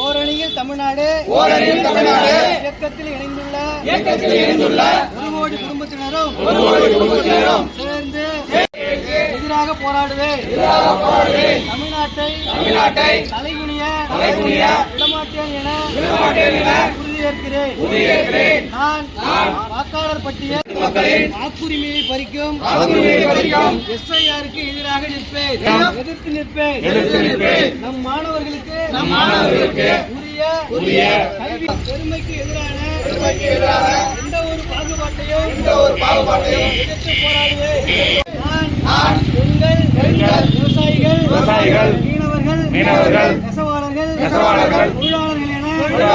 ஓரணியில் தமிழ்நாடு இயக்கத்தில் இணைந்துள்ள 1 கோடி குடும்பத்தினரும் சேர்ந்து எதிராக போராடுவேன். தமிழ்நாட்டை தலைகுனிய விடமாட்டேன் என உறுதியேற்கிறேன். நான் வாக்காளர் பட்டியல் வாக்குரிமையை பறிக்கும் SIR-க்கு எதிராக எதிர்த்து நிற்பேன். நம் மாணவர்களுக்கு உரிய கல்வி பெருமைக்கு எதிரான எந்த ஒரு பாகுபாட்டையும் எதிர்த்து போராடுவேன். பெண்கள், விவசாயிகள், மீனவர்கள், நெசவாளர்கள், தொழிலாளர்கள் என ஒன்று